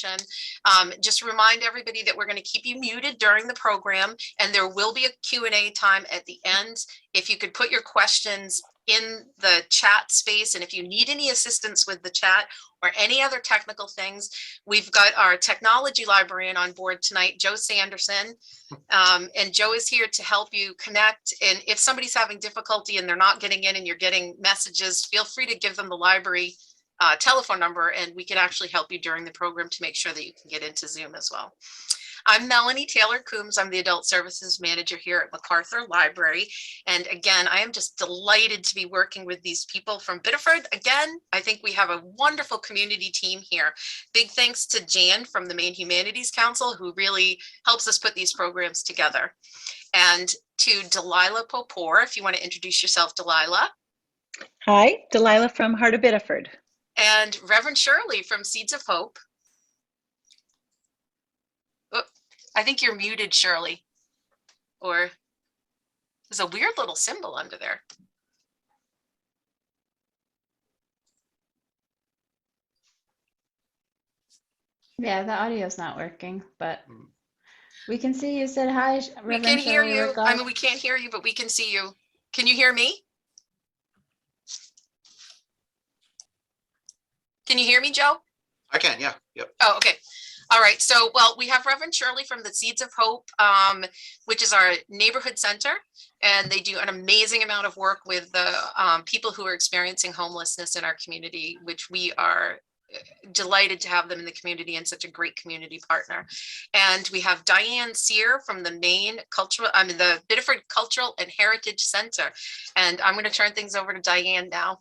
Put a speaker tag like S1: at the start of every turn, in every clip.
S1: session. Just remind everybody that we're going to keep you muted during the program, and there will be a Q&A time at the end. If you could put your questions in the chat space, and if you need any assistance with the chat or any other technical things, we've got our technology librarian on board tonight, Joe Sanderson, and Joe is here to help you connect. And if somebody's having difficulty and they're not getting in and you're getting messages, feel free to give them the library telephone number, and we can actually help you during the program to make sure that you can get into Zoom as well. I'm Melanie Taylor Coombs. I'm the Adult Services Manager here at MacArthur Library. And again, I am just delighted to be working with these people from Biddeford. Again, I think we have a wonderful community team here. Big thanks to Jan from the Maine Humanities Council, who really helps us put these programs together. And to Delilah Popor, if you want to introduce yourself, Delilah.
S2: Hi, Delilah from Heart of Biddeford.
S1: And Reverend Shirley from Seeds of Hope. I think you're muted, Shirley, or there's a weird little symbol under there.
S3: Yeah, the audio is not working, but we can see you. Said hi, Reverend.
S1: We can hear
S3: Shirley
S1: you.
S3: Rickles.
S1: I mean, we can't hear you, but we can see you. Can you hear me? Can you hear me, Joe?
S4: I can, yeah. Yep.
S1: Oh, okay. All right. So, well, we have Reverend Shirley from the Seeds of Hope, which is our neighborhood center, and they do an amazing amount of work with the people who are experiencing homelessness in our community, which we are delighted to have them in the community and such a great community partner. And we have Diane Sear from the the Biddeford Cultural and Heritage Center. And I'm going to turn things over to Diane now.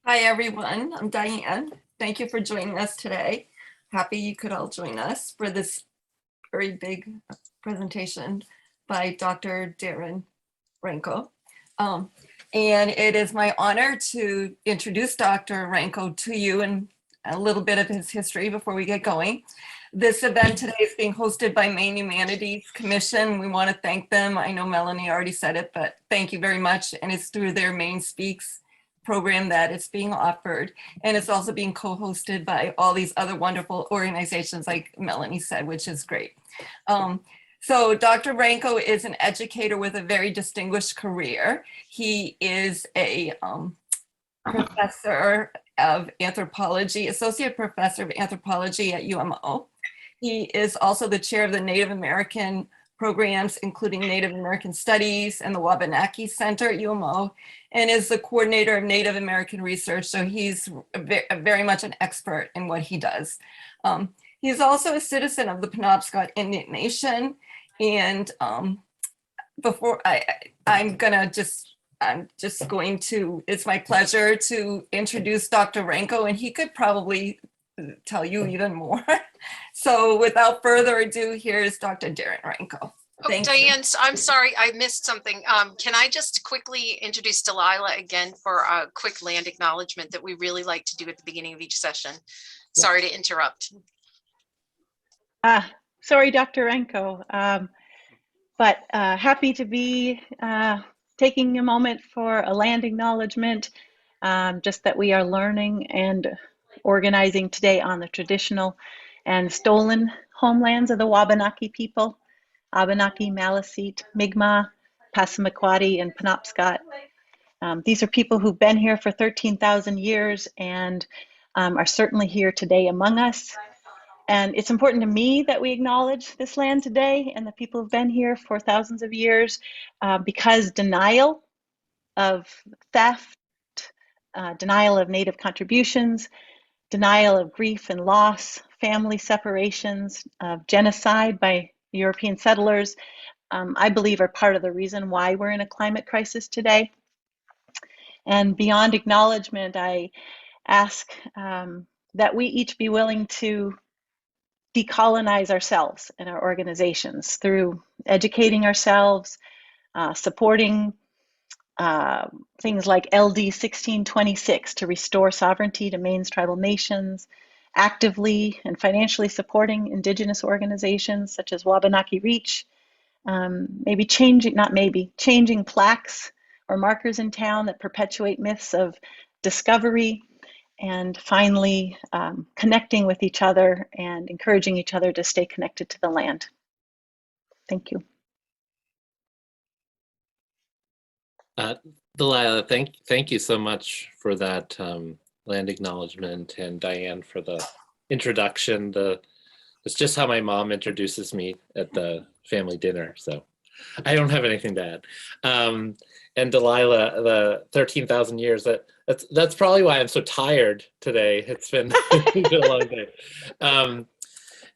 S5: Hi, everyone. I'm Diane. Thank you for joining us today. Happy you could all join us for this very big presentation by Dr. Darren Ranco. And it is my honor to introduce Dr. Ranco to you and a little bit of his history before we get going. This event today is being hosted by Maine Humanities Commission. We want to thank them. I know Melanie already said it, but thank you very much. And it's through their Maine Speaks program that it's being offered, and it's also being co-hosted by all these other wonderful organizations like Melanie said, which is great. So Dr. Ranco is an educator with a very distinguished career. He is a professor of anthropology, associate professor of anthropology at UMO. He is also the chair of the Native American programs, including Native American Studies and the Wabanaki Center at UMO, and is the coordinator of Native American research. So he's very much an expert in what he does. He's also a citizen of the Penobscot Indian Nation. And it's my pleasure to introduce Dr. Ranco, and he could probably tell you even more. So without further ado, here's Dr. Darren Ranco.
S1: Thank Diane, you. I'm sorry, I missed something. Can I just quickly introduce Delilah again for a quick land acknowledgement that we really like to do at the beginning of each session? Sorry to interrupt.
S2: Sorry, Dr. Ranco, but happy to be taking a moment for a land acknowledgement, just that we are learning and organizing today on the traditional and stolen homelands of the Wabanaki people, Abenaki, Maliseet, Mi'kmaq, Passamaquoddy, and Penobscot. These are people who've been here for 13,000 years and are certainly here today among us. And it's important to me that we acknowledge this land today and the people who've been here for thousands of years, because denial of theft, denial of Native contributions, denial of grief and loss, family separations, genocide by European settlers, I believe are part of the reason why we're in a climate crisis today. And beyond acknowledgement, I ask that we each be willing to decolonize ourselves and our organizations through educating ourselves, supporting things like LD 1626 to restore sovereignty to Maine's tribal nations, actively and financially supporting Indigenous organizations such as Wabanaki Reach, changing plaques or markers in town that perpetuate myths of discovery, and finally connecting with each other and encouraging each other to stay connected to the land. Thank you.
S4: Delilah, thank you so much for that land acknowledgement, and Diane for the introduction. It's just how my mom introduces me at the family dinner, so I don't have anything to add. And Delilah, the 13,000 years, that's probably why I'm so tired today. It's been, it's been a long day.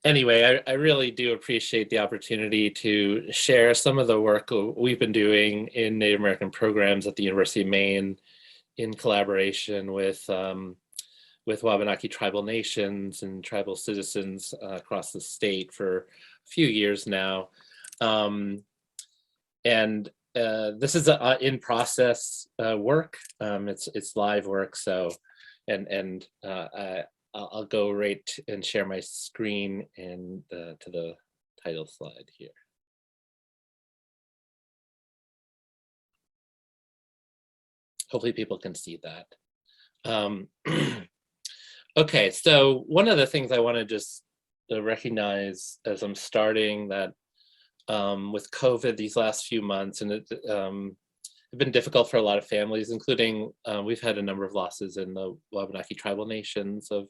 S4: Anyway, I really do appreciate the opportunity to share some of the work we've been doing in Native American programs at the University of Maine in collaboration with Wabanaki Tribal Nations and tribal citizens across the state for a few years now. And this is a in-process work. It's live work, so, I'll go right and share my screen and to the title slide here. Hopefully people can see that. Okay, so one of the things I want to just recognize as I'm starting that with COVID these last few months, and it's been difficult for a lot of families, including we've had a number of losses in the Wabanaki Tribal Nations of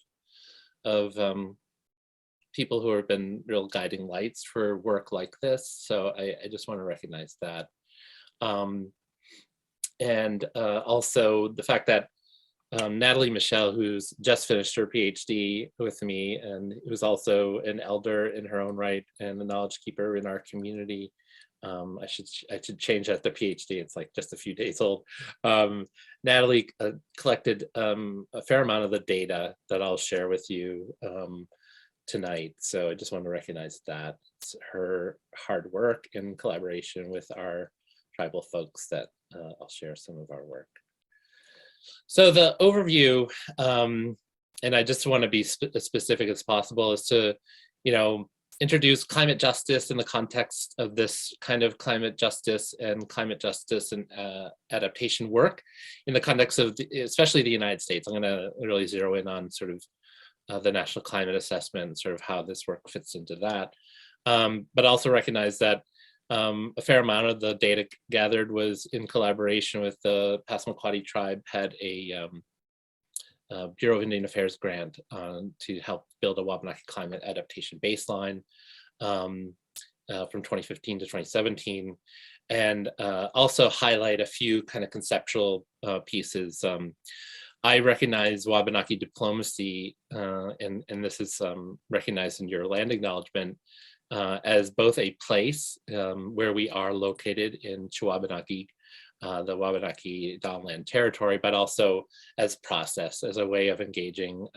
S4: people who have been real guiding lights for work like this. So I just want to recognize that. And also the fact that Natalie Michelle, who's just finished her PhD with me and who's also an elder in her own right and a knowledge keeper in our community. I should change that to PhD. It's like just a few days old. Natalie collected a fair amount of the data that I'll share with you tonight. So I just want to recognize that. It's her hard work in collaboration with our tribal folks that I'll share some of our work. So the overview, and I just want to be as specific as possible, is to, introduce climate justice in the context of this kind of climate justice and adaptation work in the context of especially the United States. I'm going to really zero in on sort of the National Climate Assessment and sort of how this work fits into that, but also recognize that a fair amount of the data gathered was in collaboration with the Passamaquoddy tribe, had a Bureau of Indian Affairs grant to help build a Wabanaki climate adaptation baseline from 2015 to 2017, and also highlight a few kind of conceptual pieces. I recognize Wabanaki diplomacy, and this is recognized in your land acknowledgement, as both a place where we are located in Chiwabanaki, the Wabanaki Dawnland territory, but also as process, as a way of engaging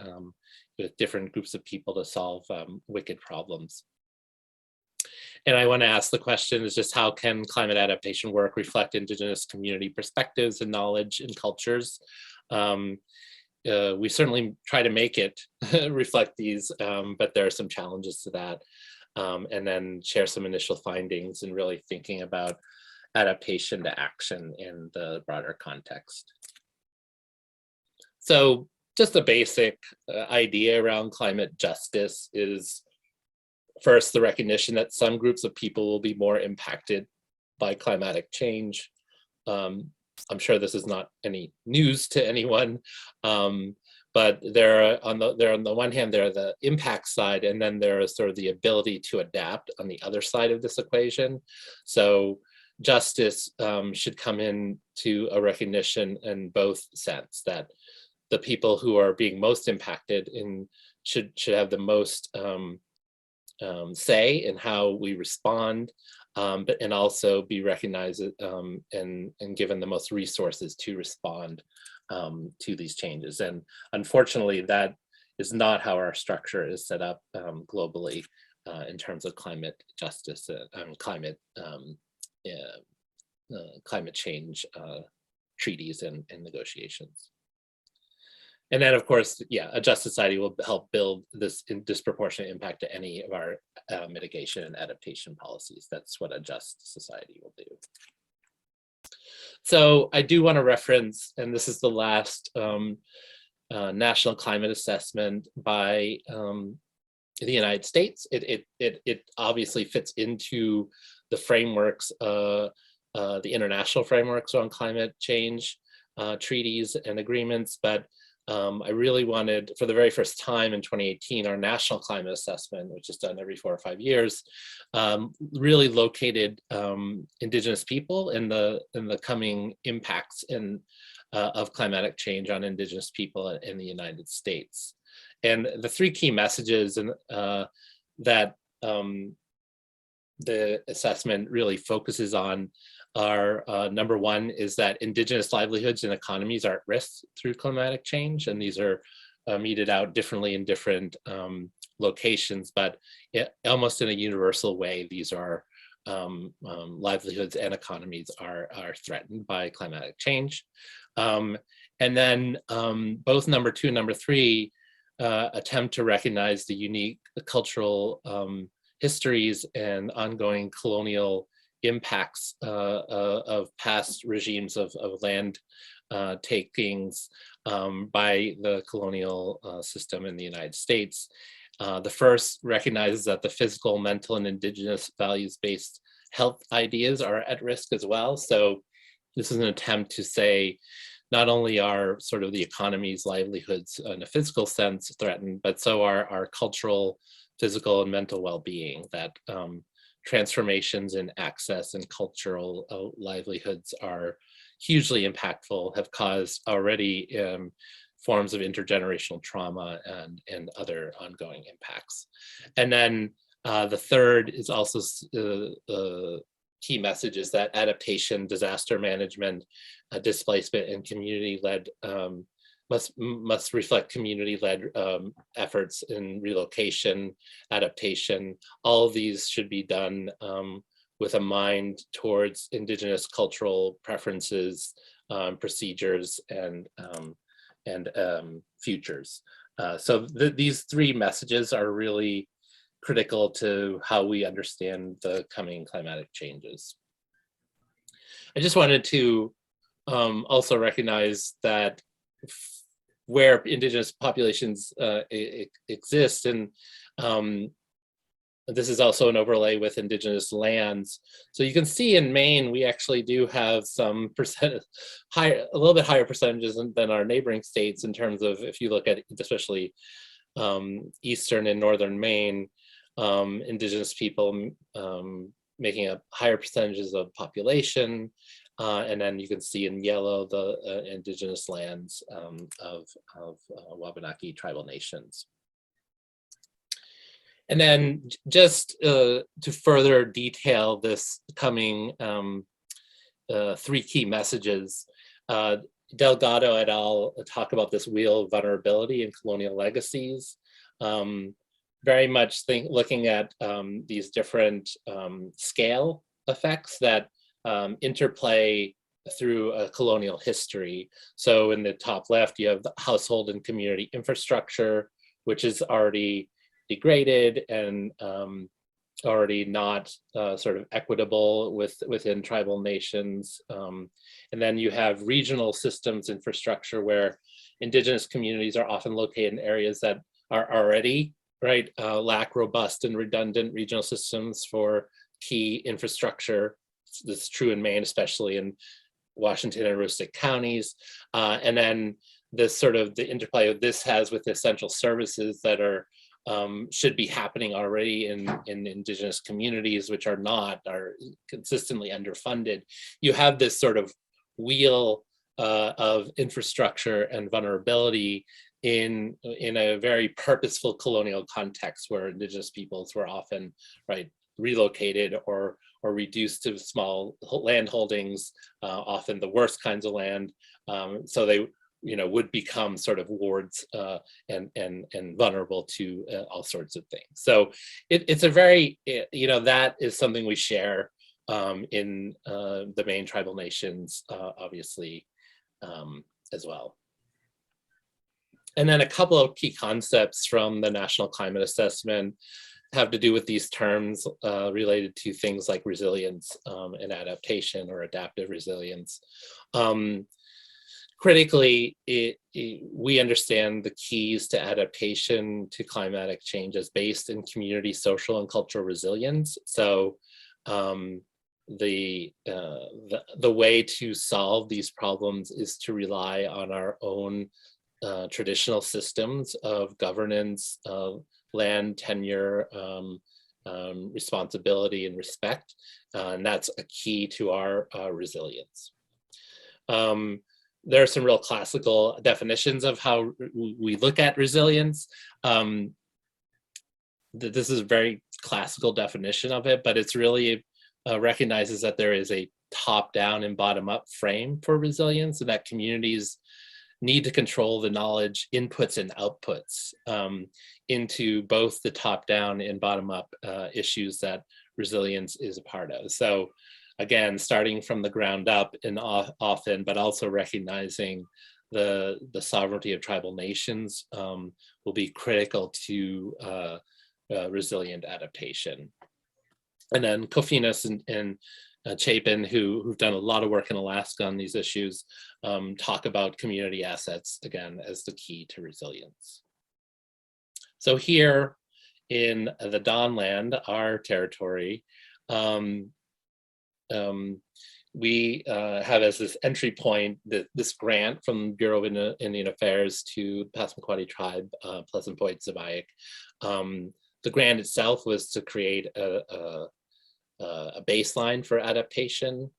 S4: with different groups of people to solve wicked problems. And I want to ask the question is just how can climate adaptation work reflect Indigenous community perspectives and knowledge and cultures? We certainly try to make it reflect these, but there are some challenges to that. And then share some initial findings and really thinking about adaptation to action in the broader context. So just a basic idea around climate justice is first the recognition that some groups of people will be more impacted by climatic change. I'm sure this is not any news to anyone, but on the one hand, there are the impact side, and then there is sort of the ability to adapt on the other side of this equation. So justice should come in to a recognition in both sense that the people who are being most impacted should have the most say in how we respond, and also be recognized and given the most resources to respond to these changes. And unfortunately, that is not how our structure is set up globally in terms of climate justice and climate change treaties and negotiations. And then, of course, yeah, a just society will help build this disproportionate impact to any of our mitigation and adaptation policies. That's what a just society will do. So I do want to reference, and this is the last national climate assessment by the United States. It obviously fits into the frameworks, the international frameworks on climate change, treaties and agreements, but I really wanted, for the very first time in 2018, our national climate assessment, which is done every 4 or 5 years, really located Indigenous people and the coming impacts of climatic change on Indigenous people in the United States. And the 3 key messages that the assessment really focuses on are, number 1 is that Indigenous livelihoods and economies are at risk through climatic change, and these are meted out differently in different locations, but almost in a universal way, these are livelihoods and economies are threatened by climatic change. And then both number 2 and number 3 attempt to recognize the unique cultural histories and ongoing colonial impacts of past regimes of land takings by the colonial system in the United States. The first recognizes that the physical, mental, and Indigenous values-based health ideas are at risk as well. So this is an attempt to say, not only are sort of the economy's livelihoods in a physical sense threatened, but so are our cultural, physical, and mental well-being, that transformations in access and cultural livelihoods are hugely impactful, have caused already forms of intergenerational trauma and other ongoing impacts. And then the third is also the key message is that adaptation, disaster management, displacement, and community-led must reflect community-led efforts in relocation, adaptation. All of these should be done with a mind towards Indigenous cultural preferences, procedures, and futures. So these 3 messages are really critical to how we understand the coming climatic changes. I just wanted to also recognize that where Indigenous populations exist, and this is also an overlay with Indigenous lands. So you can see in Maine, we actually do have some a little bit higher percentages than our neighboring states in terms of, if you look at especially eastern and northern Maine, Indigenous people making up higher percentages of population. And then you can see in yellow the Indigenous lands of Wabanaki Tribal Nations. And then just to further detail this coming 3 key messages, Delgado et al. Talk about this wheel of vulnerability and colonial legacies. Very much looking at these different scale effects that interplay through a colonial history. So in the top left, you have the household and community infrastructure, which is already degraded and already not sort of equitable within tribal nations. And then you have regional systems infrastructure where Indigenous communities are often located in areas that are already, lack robust and redundant regional systems for key infrastructure. This is true in Maine, especially in Washington and Aroostook counties. And then this sort of the interplay of this has with essential services that are should be happening already in Indigenous communities, which are consistently underfunded. You have this sort of wheel of infrastructure and vulnerability in a very purposeful colonial context where Indigenous peoples were often relocated or reduced to small land holdings, often the worst kinds of land. So they would become sort of wards and vulnerable to all sorts of things. So it's a very, that is something we share in the Maine tribal nations, obviously, as well. And then a couple of key concepts from the National Climate Assessment have to do with these terms related to things like resilience and adaptation or adaptive resilience. critically, we understand the keys to adaptation to climatic change as based in community, social, and cultural resilience. So the way to solve these problems is to rely on our own traditional systems of governance, land tenure, responsibility, and respect. And that's a key to our resilience. There are some real classical definitions of how we look at resilience. This is a very classical definition of it, but it's really recognizes that there is a top-down and bottom-up frame for resilience, and that communities need to control the knowledge inputs and outputs into both the top-down and bottom-up issues that resilience is a part of. So again, starting from the ground up and often, but also recognizing the sovereignty of tribal nations will be critical to resilient adaptation. And then Kofinas and Chapin, who've done a lot of work in Alaska on these issues, talk about community assets, again, as the key to resilience. So here in the Dawnland, our territory, we have as this entry point this grant from Bureau of Indian Affairs to Passamaquoddy tribe, Pleasant Point, Zibayik. The grant itself was to create a baseline for adaptation,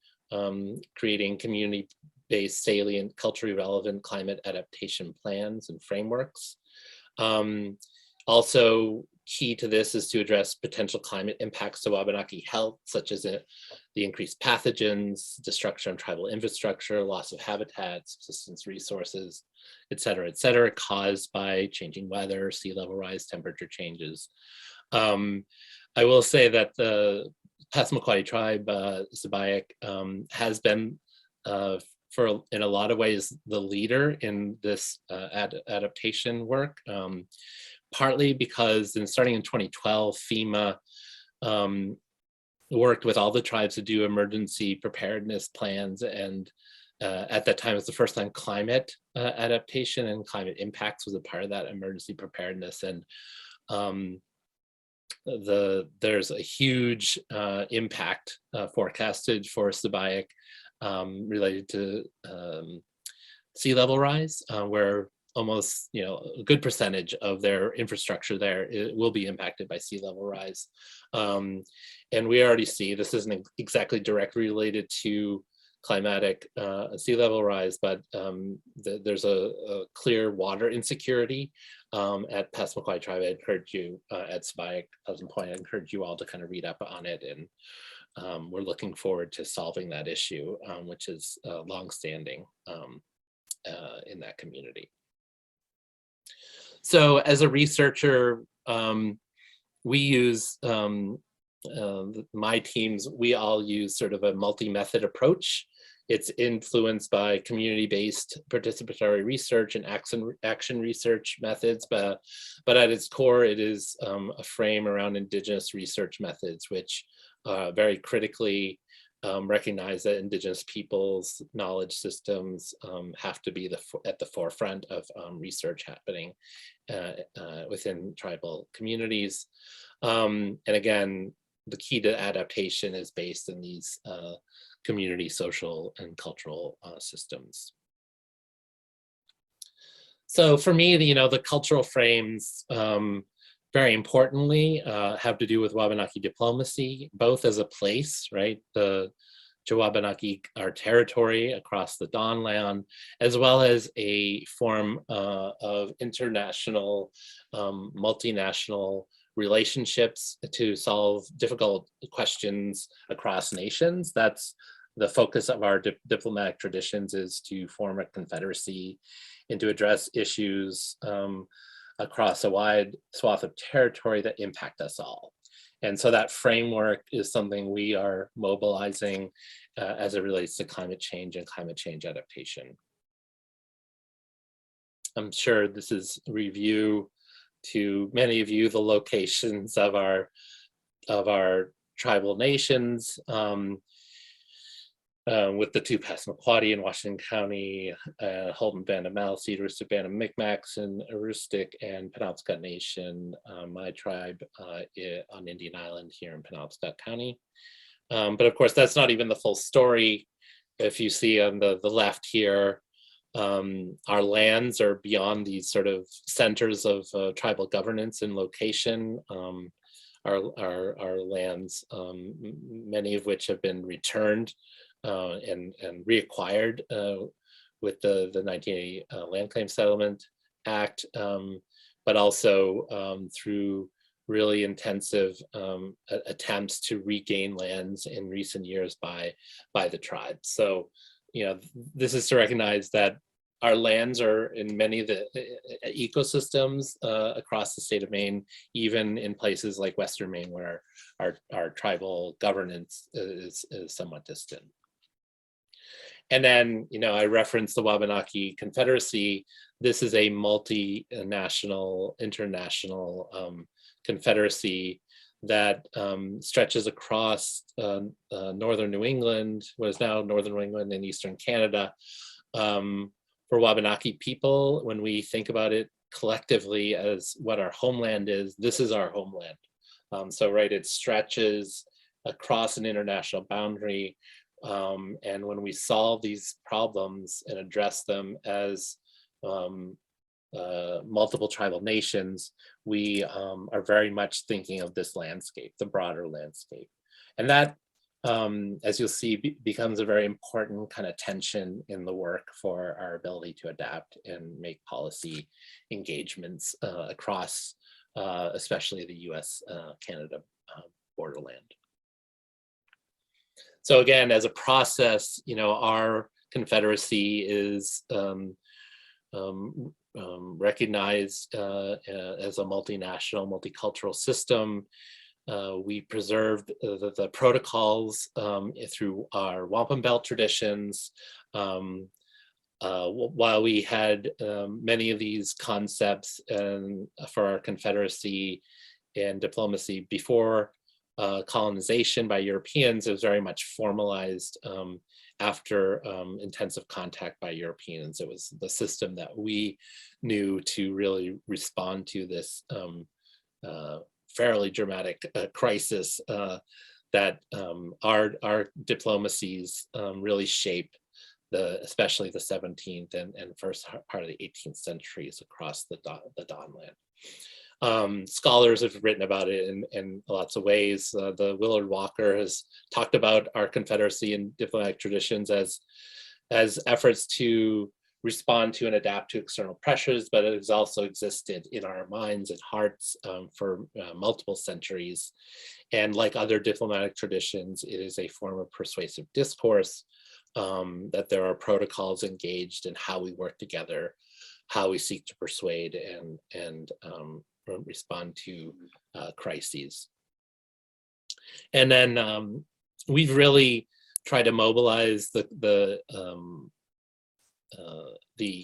S4: creating community-based, salient, culturally relevant climate adaptation plans and frameworks. Also key to this is to address potential climate impacts to Wabanaki health, such as the increased pathogens, destruction of tribal infrastructure, loss of habitat, subsistence resources, et cetera, caused by changing weather, sea level rise, temperature changes. I will say that the Passamaquoddy tribe, Zibayik, has been, in a lot of ways, the leader in this adaptation work. Partly because starting in 2012, FEMA worked with all the tribes to do emergency preparedness plans. And at that time, it was the first time climate adaptation and climate impacts was a part of that emergency preparedness. And there's a huge impact forecasted for Zibayik related to sea level rise, where almost, a good percentage of their infrastructure there will be impacted by sea level rise. And we already see, this isn't exactly directly related to climatic sea level rise, but there's a clear water insecurity at Passamaquoddy tribe. I encourage you at Zibayik, Pleasant Point, I encourage you all to kind of read up on it. And we're looking forward to solving that issue, which is longstanding in that community. So as a researcher, we use, my teams, we all use sort of a multi-method approach. It's influenced by community-based participatory research and action research methods, but at its core, it is a frame around Indigenous research methods, which very critically recognize that Indigenous peoples' knowledge systems have to be at the forefront of research happening within tribal communities. And again, the key to adaptation is based in these community, social, and cultural systems. So for me, the cultural frames, very importantly, have to do with Wabanaki diplomacy, both as a place, right? The Wabanaki, our territory across the Dawnland, as well as a form of international, multinational relationships to solve difficult questions across nations. That's the focus of our diplomatic traditions, is to form a confederacy and to address issues across a wide swath of territory that impact us all. And so that framework is something we are mobilizing as it relates to climate change and climate change adaptation. I'm sure this is a review to many of you, the locations of our tribal nations. with the two Passamaquoddy in Washington County, Halton Band of Maliseet, Aroostook Band of Micmacs in Aroostook, and Penobscot Nation, my tribe on Indian Island here in Penobscot County. But of course, that's not even the full story. If you see on the left here, our lands are beyond these sort of centers of tribal governance and location. Our lands, many of which have been returned and reacquired with the 1980 Land Claim Settlement Act, but also through really intensive attempts to regain lands in recent years by the tribe. So, you know, this is to recognize that our lands are in many of the ecosystems across the state of Maine, even in places like Western Maine, where our tribal governance is somewhat distant. And then, you know, I referenced the Wabanaki Confederacy. This is a multinational, international confederacy that stretches across northern New England, what is now northern New England and eastern Canada. For Wabanaki people, when we think about it collectively as what our homeland is, this is our homeland. So right, it stretches across an international boundary. And when we solve these problems and address them as multiple tribal nations, we are very much thinking of this landscape, the broader landscape. And that, as you'll see, becomes a very important kind of tension in the work for our ability to adapt and make policy engagements across, especially the US-Canada borderland. So again, as a process, you know, our confederacy is recognized as a multinational, multicultural system. We preserved the protocols through our wampum belt traditions. While we had many of these concepts for our confederacy and diplomacy before colonization by Europeans, it was very much formalized after intensive contact by Europeans. It was the system that we knew to really respond to this fairly dramatic crisis that our diplomacies really shaped especially the 17th and first part of the 18th centuries across the Dawnland. Scholars have written about it in lots of ways. The Willard Walker has talked about our confederacy and diplomatic traditions as efforts to respond to and adapt to external pressures, but it has also existed in our minds and hearts for multiple centuries. And like other diplomatic traditions, it is a form of persuasive discourse, that there are protocols engaged in how we work together, how we seek to persuade and respond to crises. And then we've really tried to mobilize the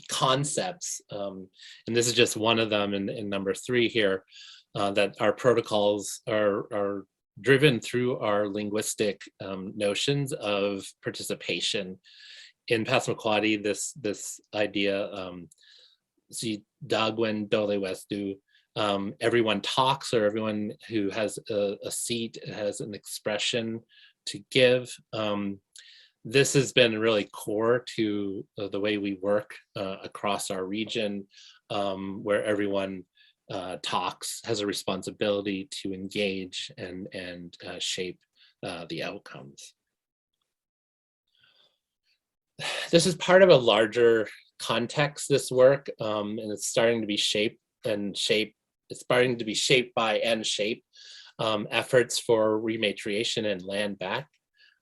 S4: concepts, and this is just one of them in number 3 here, that our protocols are driven through our linguistic notions of participation. In Passamaquoddy, this idea, si dagwen dole westu, everyone talks, or everyone who has a seat has an expression to give. This has been really core to the way we work across our region, where everyone talks, has a responsibility to engage and shape the outcomes. This is part of a larger context, this work, and it's starting to be shaped by and shape efforts for rematriation and land back,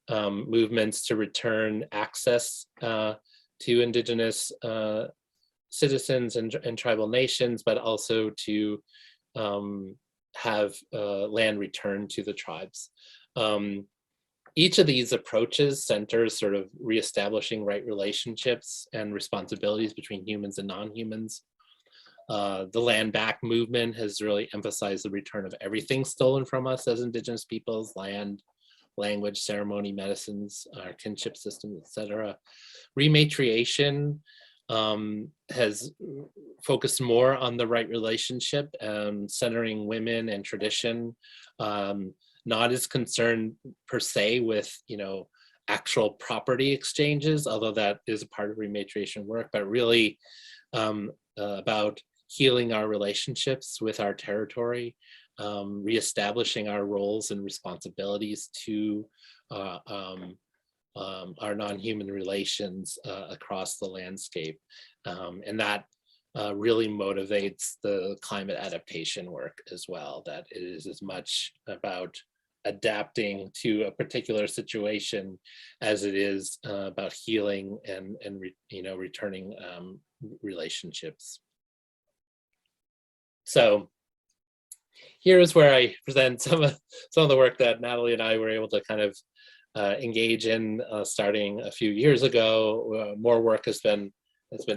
S4: movements to return access to Indigenous citizens and tribal nations, but also to have land returned to the tribes. Each of these approaches centers sort of reestablishing right relationships and responsibilities between humans and non-humans. The land back movement has really emphasized the return of everything stolen from us as Indigenous peoples: land, language, ceremony, medicines, our kinship systems, etc. Rematriation has focused more on the right relationship, centering women and tradition, not as concerned per se with, actual property exchanges, although that is a part of rematriation work, but really about healing our relationships with our territory, reestablishing our roles and responsibilities to our non-human relations across the landscape. And that really motivates the climate adaptation work as well, that it is as much about adapting to a particular situation as it is about healing and returning relationships. So here is where I present some of the work that Natalie and I were able to kind of engage in starting a few years ago. More work has been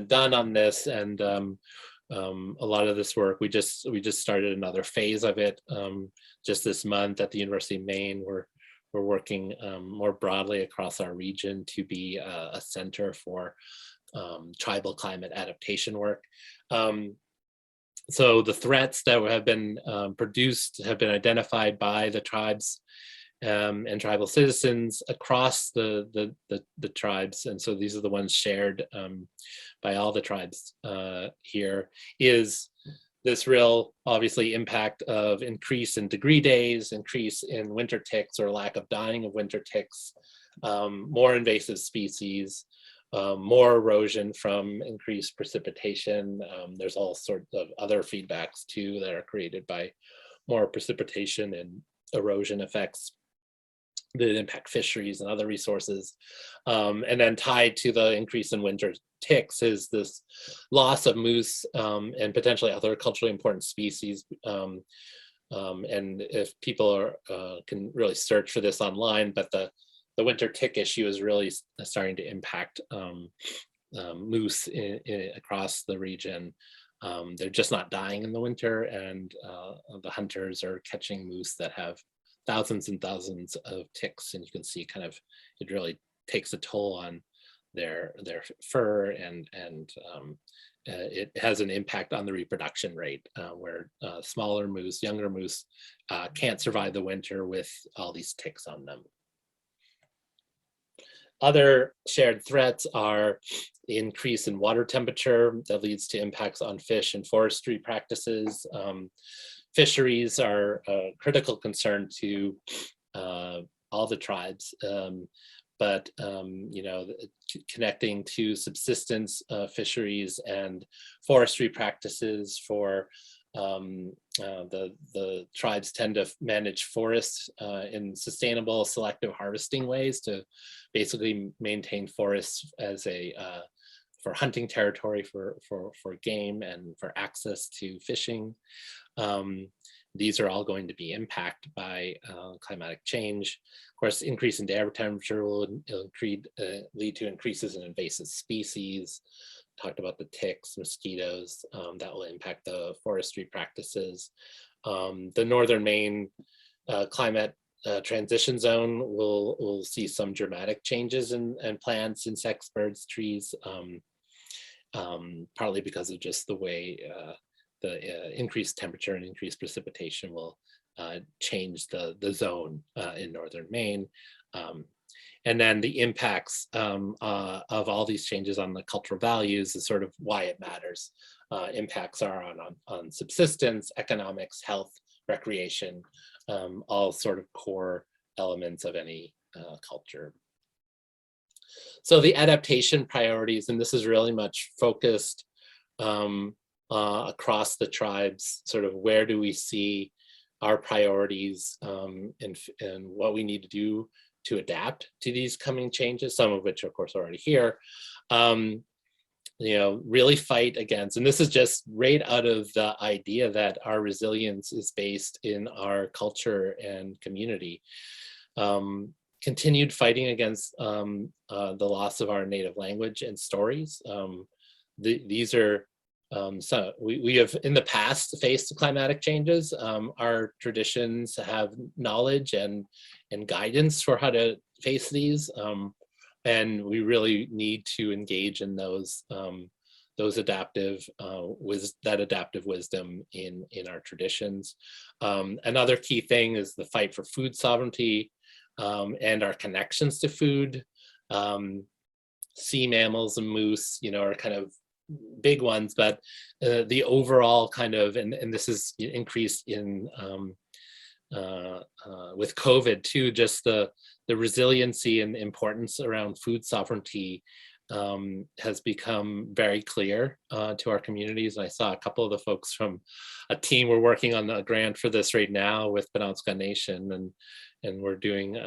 S4: done on this, and a lot of this work we just started another phase of it just this month at the University of Maine. We're working more broadly across our region to be a center for tribal climate adaptation work. So the threats that have been produced have been identified by the tribes and tribal citizens across the tribes, and so these are the ones shared by all the tribes here. Is this real, obviously, impact of increase in degree days, increase in winter ticks or lack of dying of winter ticks, more invasive species, more erosion from increased precipitation. There's all sorts of other feedbacks too that are created by more precipitation and erosion effects that impact fisheries and other resources. And then tied to the increase in winter ticks is this loss of moose and potentially other culturally important species. And if people can really search for this online, but the winter tick issue is really starting to impact moose across the region. They're just not dying in the winter, and the hunters are catching moose that have thousands and thousands of ticks, and you can see kind of it really takes a toll on their fur, and it has an impact on the reproduction rate, where smaller moose, younger moose can't survive the winter with all these ticks on them. Other shared threats are the increase in water temperature that leads to impacts on fish and forestry practices. Fisheries are a critical concern to all the tribes, but connecting to subsistence fisheries and forestry practices for the tribes tend to manage forests in sustainable selective harvesting ways to basically maintain forests as for hunting territory for game and for access to fishing. These are all going to be impacted by climatic change. Of course, increase in air temperature will lead to increases in invasive species. Talked about the ticks, mosquitoes, that will impact the forestry practices. The northern Maine climate transition zone will see some dramatic changes in plants, insects, birds, trees, partly because of just the way the increased temperature and increased precipitation will change the zone in northern Maine. And then the impacts of all these changes on the cultural values is sort of why it matters. Impacts are on subsistence, economics, health, recreation, all sort of core elements of any culture. So the adaptation priorities, and this is really much focused across the tribes, sort of where do we see our priorities and what we need to do to adapt to these coming changes, some of which of course are already here. Really fight against, and this is just right out of the idea that our resilience is based in our culture and community. Continued fighting against the loss of our native language and stories. These are so we have in the past faced climatic changes. Our traditions have knowledge and guidance for how to face these, and we really need to engage in those adaptive wisdom in our traditions. Another key thing is the fight for food sovereignty and our connections to food. Sea mammals and moose, are kind of big ones, but the overall kind of, and this is increased in with COVID too, just the resiliency and importance around food sovereignty has become very clear to our communities. And I saw a couple of the folks from a team we're working on a grant for this right now with Wabanaki Nation, and we're doing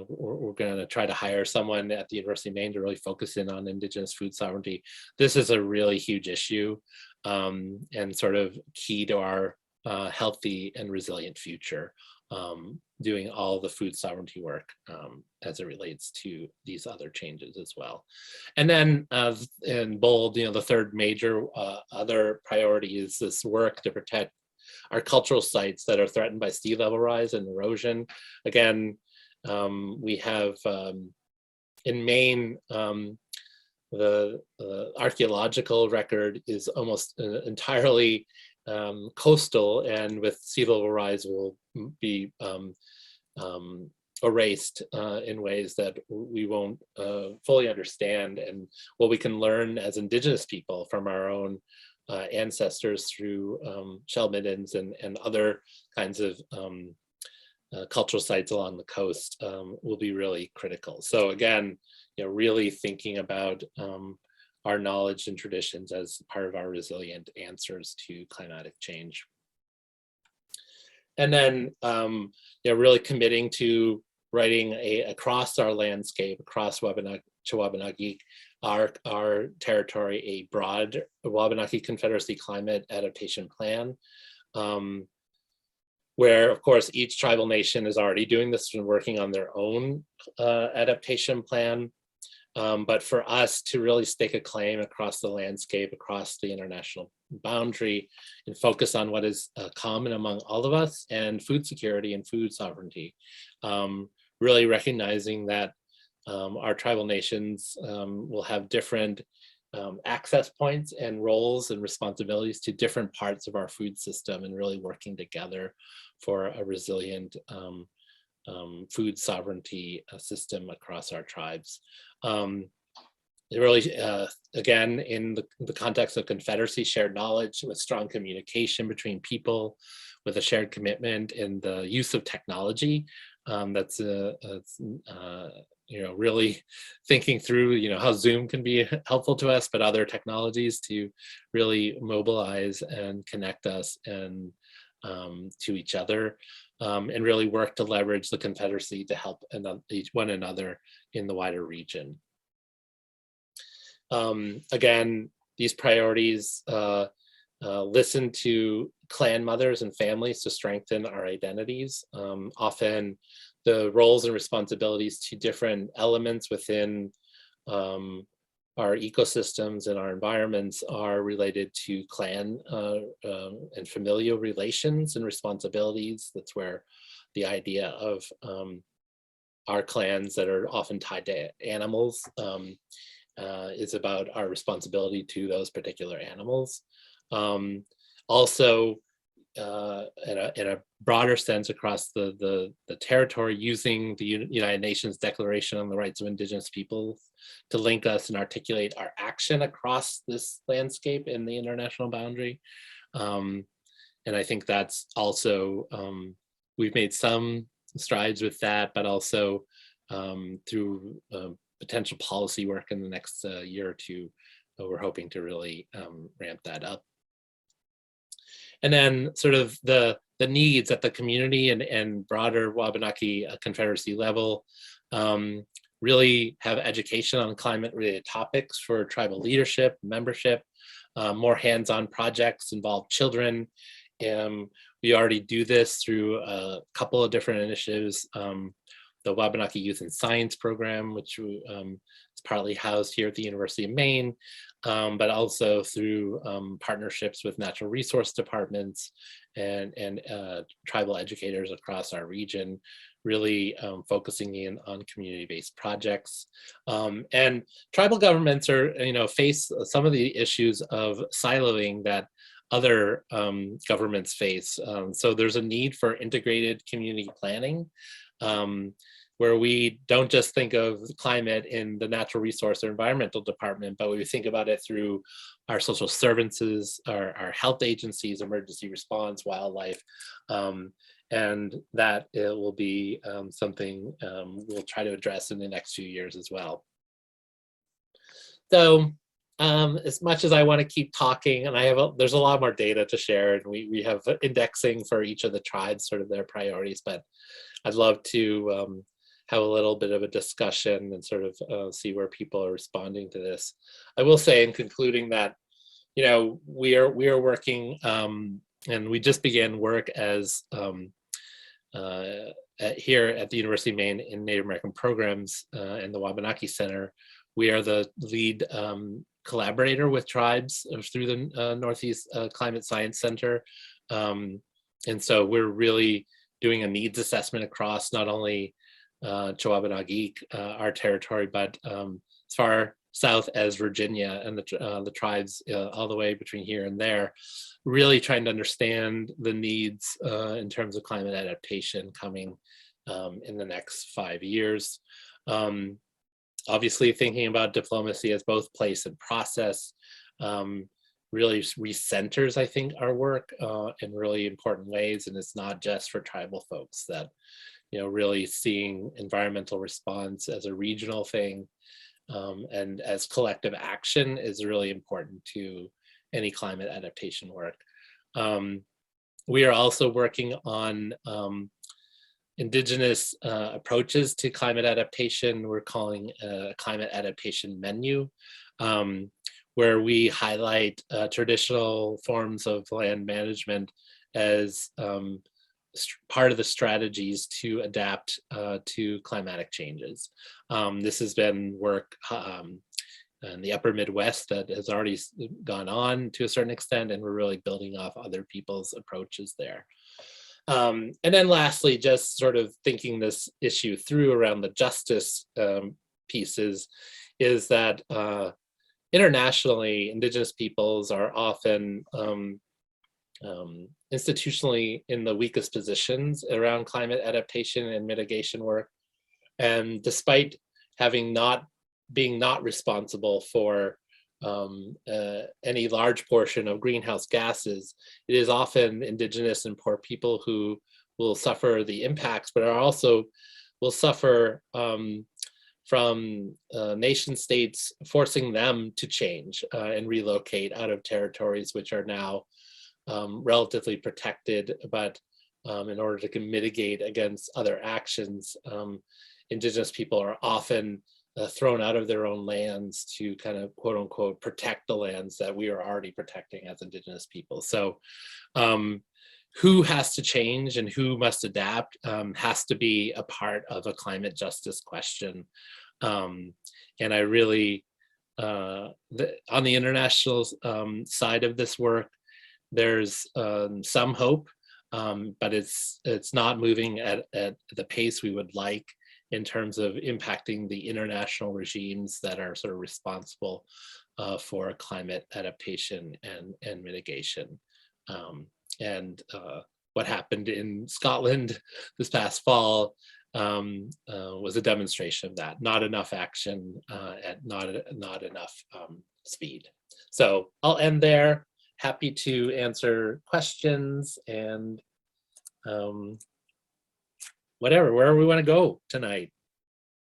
S4: we're going to try to hire someone at the University of Maine to really focus in on Indigenous food sovereignty. This is a really huge issue and sort of key to our healthy and resilient future, doing all the food sovereignty work as it relates to these other changes as well. And then in bold, the third major other priority is this work to protect our cultural sites that are threatened by sea level rise and erosion. Again, we have in Maine, the archaeological record is almost entirely coastal, and with sea level rise will be erased in ways that we won't fully understand. And what we can learn as Indigenous people from our own ancestors through shell middens and other kinds of cultural sites along the coast will be really critical. So again, really thinking about our knowledge and traditions as part of our resilient answers to climatic change. And then really committing to writing across our landscape, across Wabanaki, our territory, a broad Wabanaki Confederacy Climate Adaptation Plan, where of course each tribal nation is already doing this and working on their own adaptation plan. But for us to really stake a claim across the landscape, across the international boundary, and focus on what is common among all of us, and food security and food sovereignty, really recognizing that our tribal nations will have different access points and roles and responsibilities to different parts of our food system, and really working together for a resilient food sovereignty system across our tribes. It really, again, in the context of Confederacy, shared knowledge with strong communication between people, with a shared commitment in the use of technology. That's really thinking through, how Zoom can be helpful to us, but other technologies to really mobilize and connect us and to each other, and really work to leverage the Confederacy to help one another in the wider region. Again, these priorities listen to clan mothers and families to strengthen our identities. Often the roles and responsibilities to different elements within our ecosystems and our environments are related to clan and familial relations and responsibilities. That's where the idea of our clans that are often tied to animals is about our responsibility to those particular animals. Also, in a broader sense across the territory, using the United Nations Declaration on the Rights of Indigenous Peoples to link us and articulate our action across this landscape in the international boundary. And I think that's also, we've made some strides with that, but also through potential policy work in the next year or two, we're hoping to really ramp that up. And then sort of the needs at the community and broader Wabanaki Confederacy level, really have education on climate related topics for tribal leadership, membership, more hands-on projects involve children. We already do this through a couple of different initiatives the Wabanaki Youth and Science Program, which is partly housed here at the University of Maine, but also through partnerships with natural resource departments and tribal educators across our region, really focusing in on community-based projects. And tribal governments are, face some of the issues of siloing that other governments face. So there's a need for integrated community planning, where we don't just think of climate in the natural resource or environmental department, but we think about it through our social services, our health agencies, emergency response, wildlife, and that it will be something we'll try to address in the next few years as well. So as much as I want to keep talking, and there's a lot more data to share, and we have indexing for each of the tribes, sort of their priorities, but I'd love to have a little bit of a discussion and sort of see where people are responding to this. I will say in concluding that, we are working, and we just began work as here at the University of Maine in Native American programs in the Wabanaki Center. We are the lead collaborator with tribes through the Northeast Climate Science Center. And so we're really doing a needs assessment across not only Wabanaki, our territory, but as far south as Virginia and the tribes all the way between here and there, really trying to understand the needs in terms of climate adaptation coming in the next 5 years. Obviously thinking about diplomacy as both place and process really recenters, I think, our work in really important ways. And it's not just for tribal folks, that, really seeing environmental response as a regional thing and as collective action is really important to any climate adaptation work. We are also working on Indigenous approaches to climate adaptation. We're calling a climate adaptation menu, where we highlight traditional forms of land management as part of the strategies to adapt to climatic changes. This has been work in the upper Midwest that has already gone on to a certain extent, and we're really building off other people's approaches there. And then lastly, just sort of thinking this issue through around the justice pieces, is that internationally, Indigenous peoples are often institutionally in the weakest positions around climate adaptation and mitigation work. And despite having being not responsible for any large portion of greenhouse gases, it is often Indigenous and poor people who will suffer the impacts, but are also will suffer from nation states forcing them to change and relocate out of territories which are now relatively protected, but in order to mitigate against other actions, Indigenous people are often thrown out of their own lands to kind of quote unquote protect the lands that we are already protecting as Indigenous people. So who has to change and who must adapt has to be a part of a climate justice question. And I really, on the international side of this work, there's some hope, but it's not moving at the pace we would like in terms of impacting the international regimes that are sort of responsible for climate adaptation and mitigation. And what happened in Scotland this past fall was a demonstration of that. Not enough action at not enough speed. So I'll end there. Happy to answer questions and wherever we want to go tonight.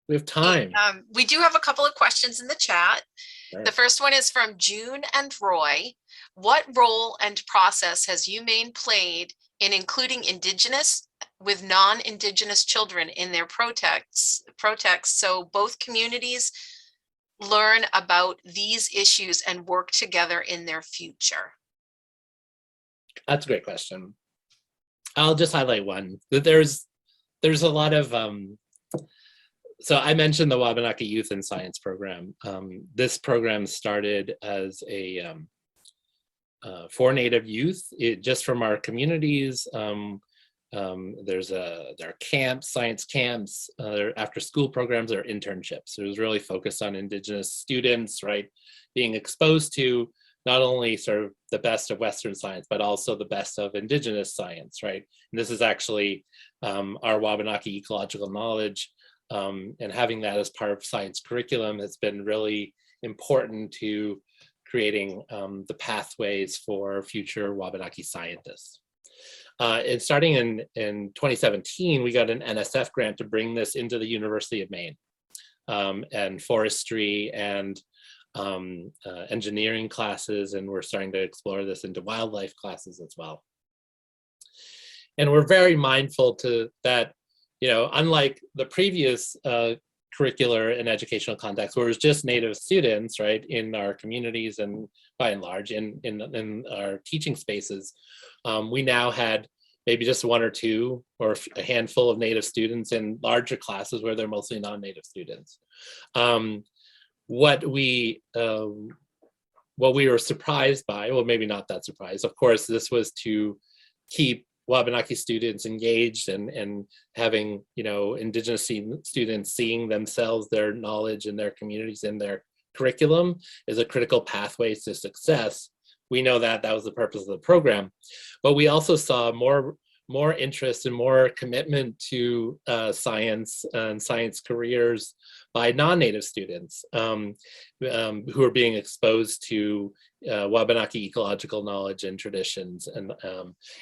S4: We have time.
S1: We do have a couple of questions in the chat.
S4: Sure.
S1: The first one is from June and Roy. What role and process has UMaine played in including Indigenous with non-Indigenous children in their protests so both communities learn about these issues and work together in their future?
S4: That's a great question. I'll just highlight one. That there's a lot of So I mentioned the Wabanaki Youth in Science program. This program started as a for Native youth, just from our communities. There are camps, science camps, there are after school programs, there are internships. It was really focused on Indigenous students, right? Being exposed to not only sort of the best of Western science, but also the best of Indigenous science, right? And this is actually our Wabanaki ecological knowledge, and having that as part of science curriculum has been really important to creating the pathways for future Wabanaki scientists. And starting in 2017, we got an NSF grant to bring this into the University of Maine, and forestry and engineering classes, and we're starting to explore this into wildlife classes as well. And we're very mindful to that, you know, unlike the previous curricular and educational context where it was just Native students, right, in our communities and by and large in our teaching spaces, we now had maybe just one or two or a handful of Native students in larger classes where they're mostly non-Native students. What we were surprised by, well, maybe not that surprised, of course, this was to keep Wabanaki students engaged and having, you know, Indigenous students seeing themselves, their knowledge and their communities in their curriculum is a critical pathway to success. We know that that was the purpose of the program, but we also saw more interest and more commitment to science and science careers by non-Native students who are being exposed to Wabanaki ecological knowledge and traditions. And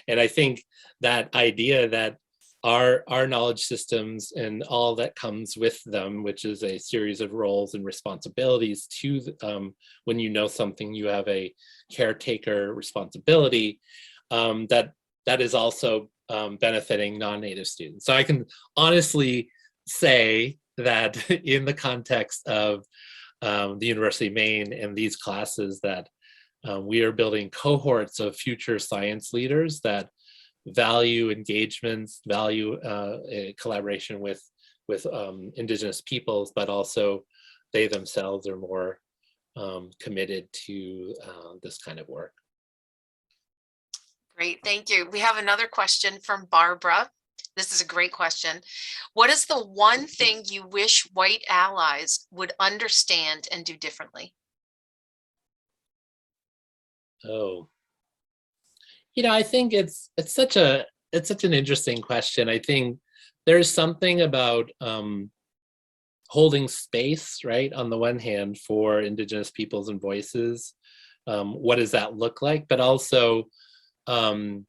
S4: I think that idea that our knowledge systems and all that comes with them, which is a series of roles and responsibilities to when you know something, you have a caretaker responsibility, that is also benefiting non-Native students. So I can honestly say that in the context of the University of Maine and these classes, that we are building cohorts of future science leaders that value engagements, value collaboration with Indigenous peoples, but also they themselves are more committed to this kind of work.
S1: Great, thank you. We have another question from Barbara. This is a great question. What is the one thing you wish white allies would understand and do differently?
S4: Oh, you know, I think it's such an interesting question. I think there's something about holding space, right? On the one hand, for Indigenous peoples and voices, what does that look like? But also, you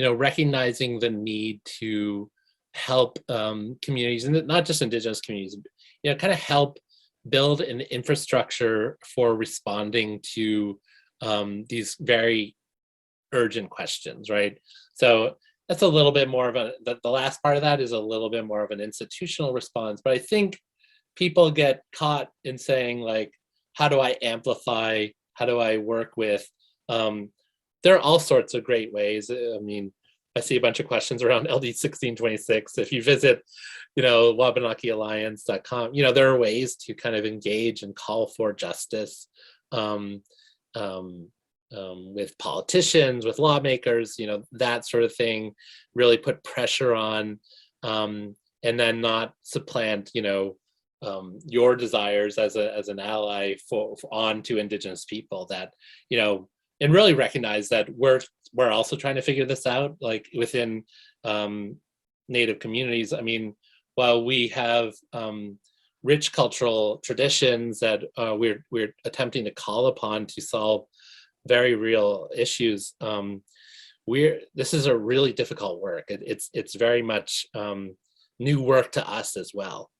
S4: know, recognizing the need to help communities, and not just Indigenous communities, you know, kind of help build an infrastructure for responding to these very urgent questions, right? So that's a little bit more of the last part of that is a little bit more of an institutional response, but I think people get caught in saying, like, how do I amplify, how do I work with, there are all sorts of great ways. I mean, I see a bunch of questions around LD 1626. If you visit, you know, WabanakiAlliance.com, you know, there are ways to kind of engage and call for justice with politicians, with lawmakers, you know, that sort of thing, really put pressure on, and then not supplant, you know, your desires as an ally for on to Indigenous people, that, you know, and really recognize that we're also trying to figure this out, like within Native communities. I mean, while we have rich cultural traditions that we're attempting to call upon to solve very real issues, this is a really difficult work. It's very much new work to us as well,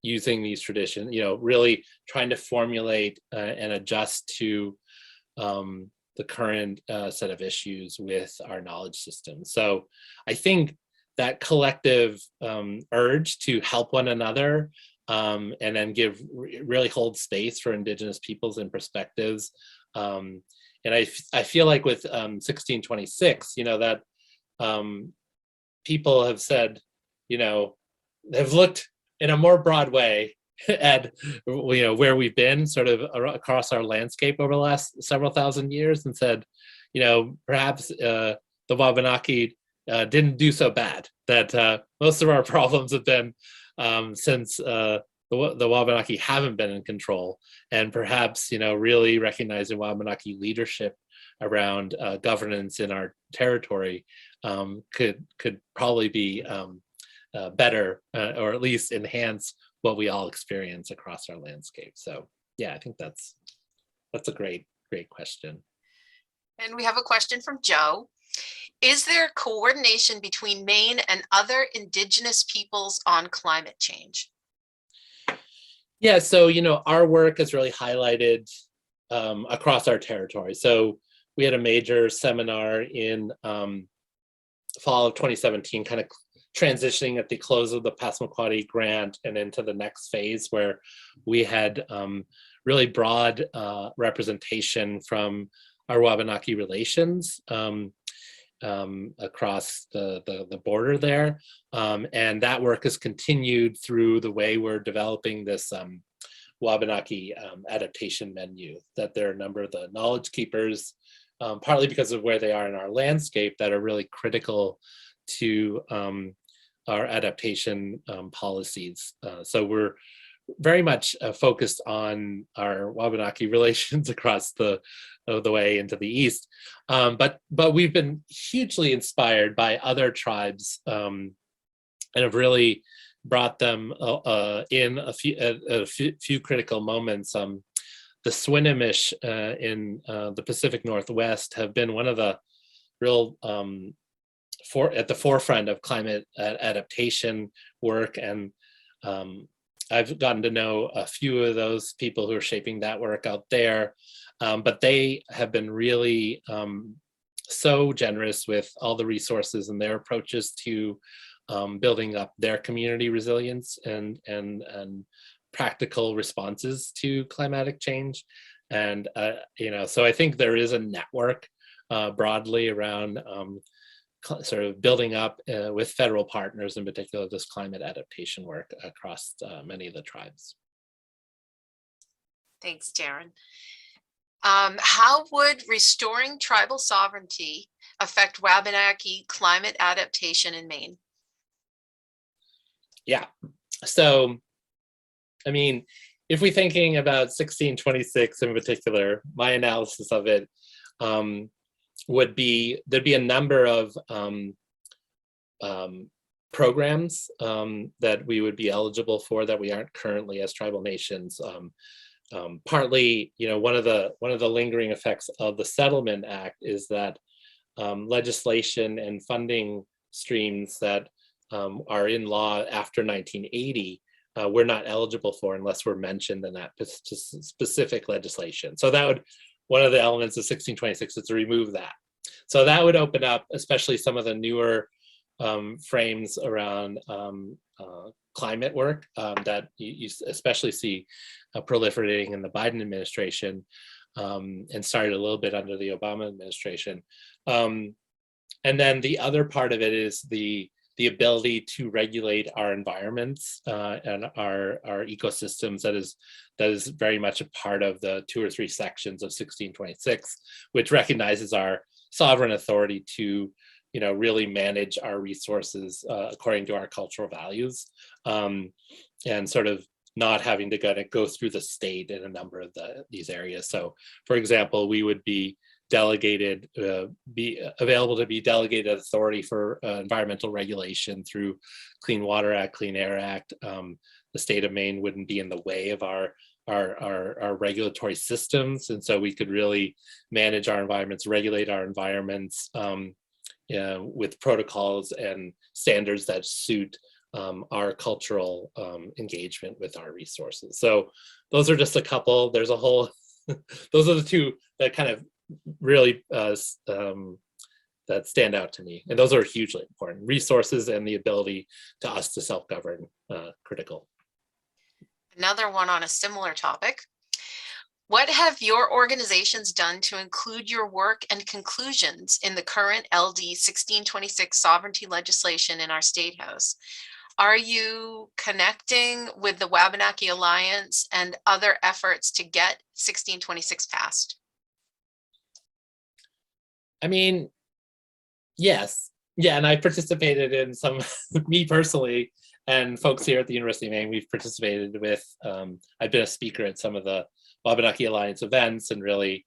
S4: using these traditions, you know, really trying to formulate and adjust to the current set of issues with our knowledge system. So I think that collective urge to help one another and then really hold space for Indigenous peoples and perspectives. And I feel like with 1626, you know, that people have said, you know, they've looked in a more broad way at where we've been sort of across our landscape over the last several thousand years, and said, perhaps the Wabanaki didn't do so bad, that most of our problems have been since the Wabanaki haven't been in control, and perhaps really recognizing Wabanaki leadership around governance in our territory could probably be better, or at least enhance what we all experience across our landscape. So yeah, I think that's a great question.
S1: And we have a question from Joe. Is there coordination between Maine and other Indigenous peoples on climate change?
S4: Yeah, so our work is really highlighted across our territory. So we had a major seminar in fall of 2017, kind of transitioning at the close of the Passamaquoddy grant and into the next phase, where we had really broad representation from our Wabanaki relations across the border there. And that work has continued through the way we're developing this Wabanaki adaptation menu, that there are a number of the knowledge keepers, partly because of where they are in our landscape, that are really critical to our adaptation policies. So we're very much focused on our Wabanaki relations across the way into the east, but we've been hugely inspired by other tribes, and have really brought them in a few critical moments. The Swinomish in the Pacific Northwest have been one of the real at the forefront of climate adaptation work, and I've gotten to know a few of those people who are shaping that work out there, but they have been really so generous with all the resources and their approaches to building up their community resilience and practical responses to climatic change. And so I think there is a network broadly around sort of building up with federal partners, in particular, this climate adaptation work across many of the tribes.
S1: Thanks, Darren. How would restoring tribal sovereignty affect Wabanaki climate adaptation in Maine?
S4: Yeah, so, I mean, if we're thinking about 1626 in particular, my analysis of it would be, there'd be a number of programs that we would be eligible for that we aren't currently as tribal nations. Partly, one of the lingering effects of the Settlement Act is that legislation and funding streams that are in law after 1980, we're not eligible for unless we're mentioned in that specific legislation. So that would, one of the elements of 1626 is to remove that. So that would open up, especially some of the newer frames around climate work that you especially see proliferating in the Biden administration, and started a little bit under the Obama administration. And then the other part of it is the ability to regulate our environments and our ecosystems. That is very much a part of the 2 or 3 sections of 1626, which recognizes our sovereign authority to really manage our resources according to our cultural values, and sort of not having to go through the state in a number of these areas. So, for example, we would be delegated, be available to be delegated authority for environmental regulation through Clean Water Act, Clean Air Act. The state of Maine wouldn't be in the way of our regulatory systems, and so we could really manage our environments, regulate our environments with protocols and standards that suit our cultural engagement with our resources. So those are just a couple. There's a whole. Those are the two that kind of really that stand out to me, and those are hugely important. Resources and the ability to us to self-govern, critical.
S1: Another one on a similar topic. What have your organizations done to include your work and conclusions in the current LD 1626 sovereignty legislation in our State House? Are you connecting with the Wabanaki Alliance and other efforts to get 1626 passed?
S4: I mean, yes. Yeah, and I participated in some, me personally, and folks here at the University of Maine, we've participated with, I've been a speaker at some of the Wabanaki Alliance events, and really,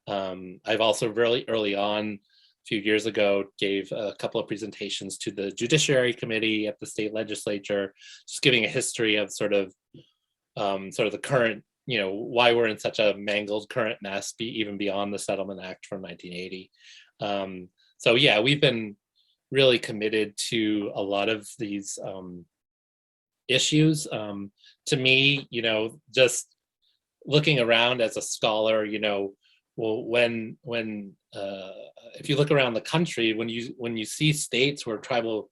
S4: I've also really early on, a few years ago, gave a couple of presentations to the Judiciary Committee at the state legislature, just giving a history of sort of the current, why we're in such a mangled current mess, even beyond the Settlement Act from 1980. So yeah, we've been really committed to a lot of these issues. To me, just looking around as a scholar, well, when if you look around the country, when you see states where tribal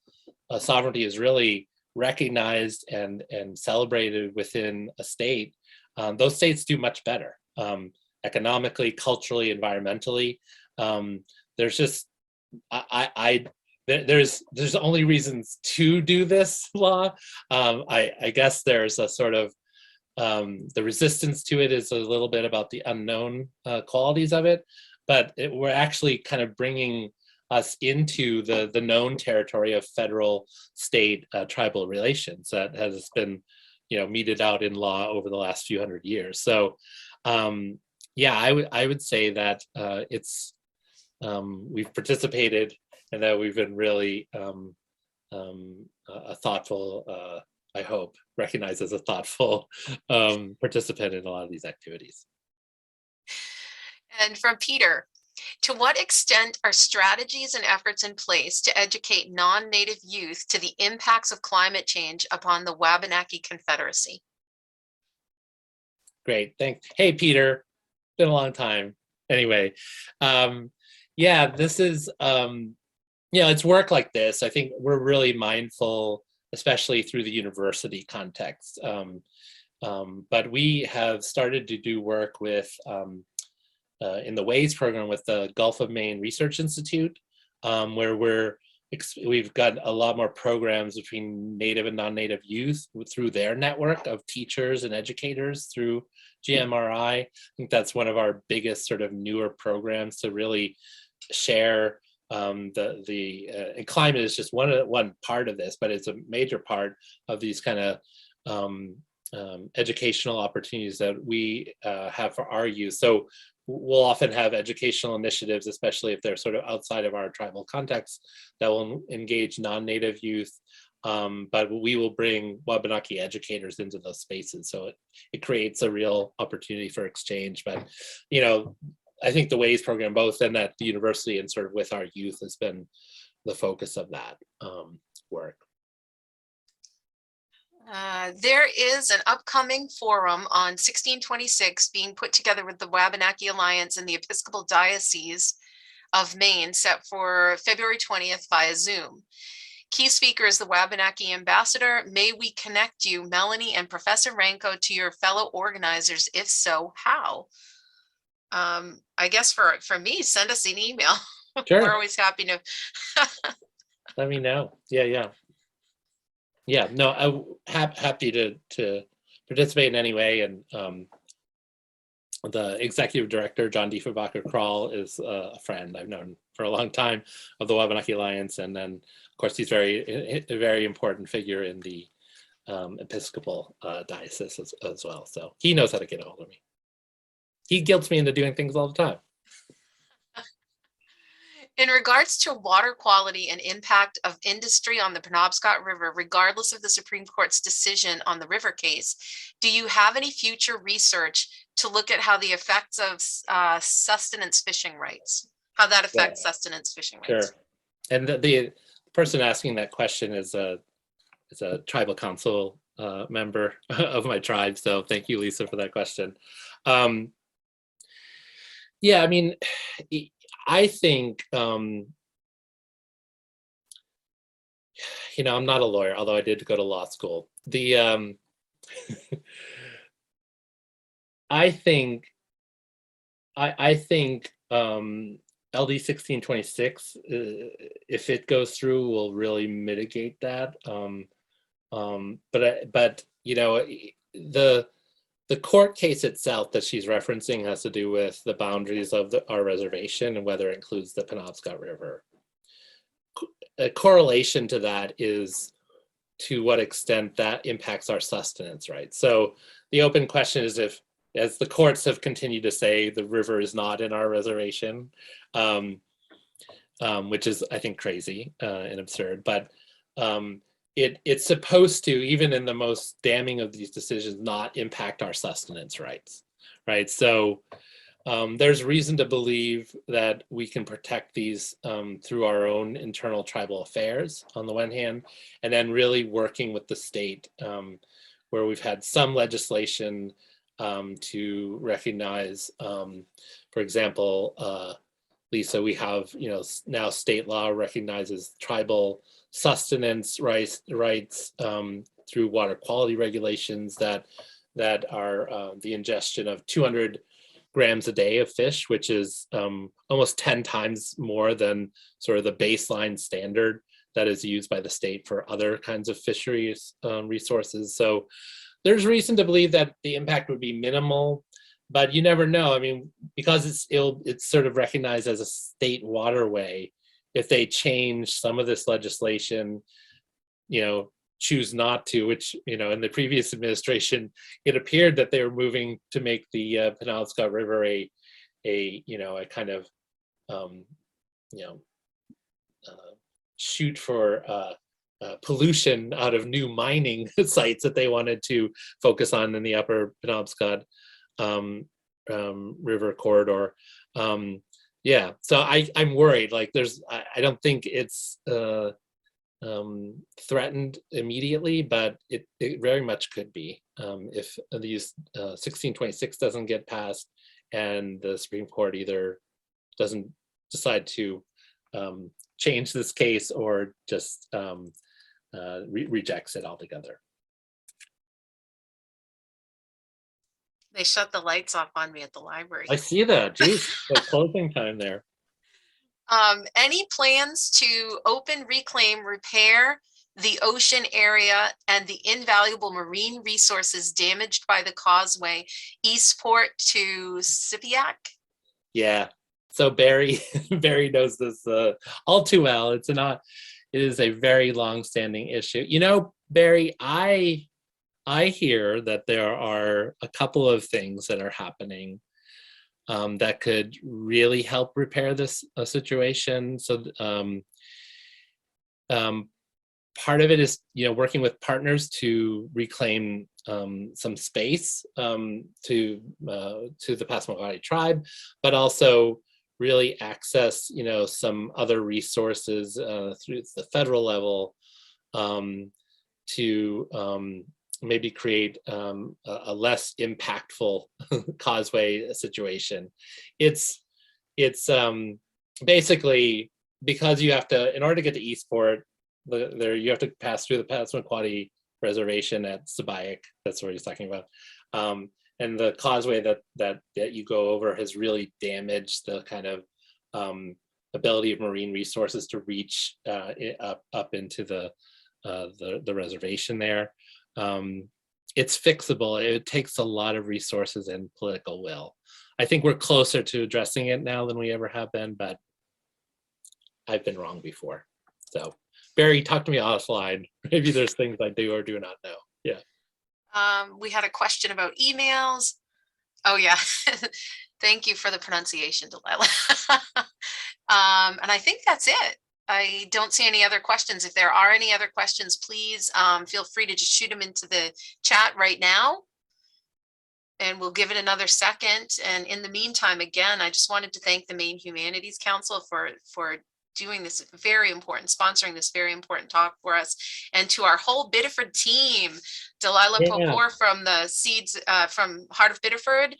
S4: sovereignty is really recognized and celebrated within a state, those states do much better economically, culturally, environmentally. There's just there's only reasons to do this law. I guess there's a sort of the resistance to it is a little bit about the unknown qualities of it, but we're actually kind of bringing us into the known territory of federal state tribal relations that has been meted out in law over the last few hundred years. So yeah, I would say that it's we've participated, and that we've been really a thoughtful, I hope, recognized as a thoughtful participant in a lot of these activities.
S1: And from Peter, to what extent are strategies and efforts in place to educate non-native youth to the impacts of climate change upon the Wabanaki Confederacy?
S4: Great, thanks. Hey, Peter, been a long time. Anyway, yeah, this is, it's work like this. I think we're really mindful, especially through the university context. But we have started to do work with, in the WAYS program with the Gulf of Maine Research Institute, where we've got a lot more programs between Native and non-Native youth through their network of teachers and educators through GMRI. I think that's one of our biggest sort of newer programs to really share and climate is just one part of this, but it's a major part of these kind of educational opportunities that we have for our youth. So we'll often have educational initiatives, especially if they're sort of outside of our tribal context, that will engage non-Native youth, but we will bring Wabanaki educators into those spaces. So it creates a real opportunity for exchange. But, I think the WAYS program, both and at the university and sort of with our youth, has been the focus of that work.
S1: There is an upcoming forum on 1626 being put together with the Wabanaki Alliance and the Episcopal Diocese of Maine, set for February 20th via Zoom. Key speaker is the Wabanaki ambassador. May we connect you, Melanie and Professor Ranco, to your fellow organizers? If so, how? I guess for me, send us an email.
S4: Sure.
S1: We're always happy to.
S4: Let me know. Yeah. No, I'm happy to participate in any way. And the executive director, John Diefenbacher Krall, is a friend I've known for a long time of the Wabanaki Alliance. And then, of course, he's a very important figure in the Episcopal diocese as well. So he knows how to get a hold of me. He guilts me into doing things all the time.
S1: In regards to water quality and impact of industry on the Penobscot River, regardless of the Supreme Court's decision on the river case, do you have any future research to look at how the effects of sustenance fishing rights, how that affects sustenance fishing rights?
S4: Sure. And the person asking that question is a tribal council member of my tribe. So thank you, Lisa, for that question. Yeah, I mean, I think, I'm not a lawyer, although I did go to law school. I think LD 1626, if it goes through, will really mitigate that. But you know, the court case itself that she's referencing has to do with the boundaries of our reservation and whether it includes the Penobscot River. A correlation to that is to what extent that impacts our sustenance rights. So the open question is if, as the courts have continued to say, the river is not in our reservation, which is, I think, crazy and absurd, but it's supposed to, even in the most damning of these decisions, not impact our sustenance rights, right? So there's reason to believe that we can protect these through our own internal tribal affairs on the one hand, and then really working with the state where we've had some legislation to recognize, for example, Lisa, we have, you know, now state law recognizes tribal sustenance rights through water quality regulations that are the ingestion of 200 grams a day of fish, which is almost 10 times more than sort of the baseline standard that is used by the state for other kinds of fisheries resources. So there's reason to believe that the impact would be minimal, but you never know. I mean, because it's sort of recognized as a state waterway, if they change some of this legislation, you know, choose not to, which, you know, in the previous administration, it appeared that they were moving to make the Penobscot River a you know, a kind of, you know, shoot for pollution out of new mining sites that they wanted to focus on in the upper Penobscot River corridor. Yeah, so I'm worried, like I don't think it's threatened immediately, but it very much could be if these 1626 doesn't get passed and the Supreme Court either doesn't decide to change this case or just rejects it altogether.
S1: They shut the lights off on me at the library.
S4: I see that. Geez, it's closing time there.
S1: Any plans to open, reclaim, repair the ocean area and the invaluable marine resources damaged by the causeway Eastport to Sipiac?
S4: Yeah. So Barry knows this all too well. It is a very long-standing issue. You know, Barry, I hear that there are a couple of things that are happening that could really help repair this situation. So part of it is, you know, working with partners to reclaim some space to the Passamaquoddy tribe, but also really access, you know, some other resources through the federal level to maybe create a less impactful causeway situation. It's basically because you have to, in order to get to Eastport, you have to pass through the Passamaquoddy Reservation at Sipiac. That's what he's talking about. And the causeway that you go over has really damaged the kind of ability of marine resources to reach up into the reservation there. It's fixable. It takes a lot of resources and political will. I think we're closer to addressing it now than we ever have been, but I've been wrong before. So Barry, talk to me offline. Maybe there's things I do or do not know. Yeah.
S1: We had a question about emails. Oh yeah. Thank you for the pronunciation, Delilah. And I think that's it. I don't see any other questions. If there are any other questions, please feel free to just shoot them into the chat right now. And we'll give it another second. And in the meantime, again, I just wanted to thank the Maine Humanities Council for doing this very important, sponsoring this very important talk for us, and to our whole Biddeford team, Delilah Popor from the Seeds from Heart of Biddeford,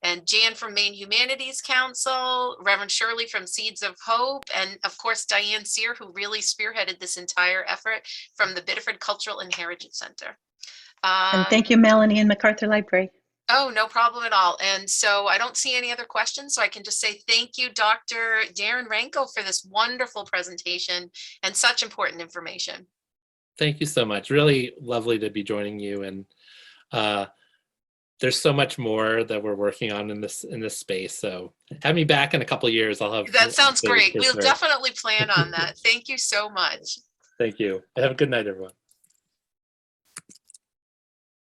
S1: and Jan from Maine Humanities Council, Reverend Shirley from Seeds of Hope, and of course, Diane Sear, who really spearheaded this entire effort from the Biddeford Cultural and Heritage Center.
S2: And thank you, Melanie and MacArthur Library.
S1: Oh, no problem at all. And so I don't see any other questions, so I can just say thank you, Dr. Darren Ranco, for this wonderful presentation and such important information.
S4: Thank you so much. Really lovely to be joining you. And there's so much more that we're working on in this space. So have me back in a couple of years. I'll have.
S1: That sounds
S4: updated
S1: great. We'll
S4: history.
S1: definitely plan on that. Thank you so much.
S4: Thank you. Have a good night, everyone.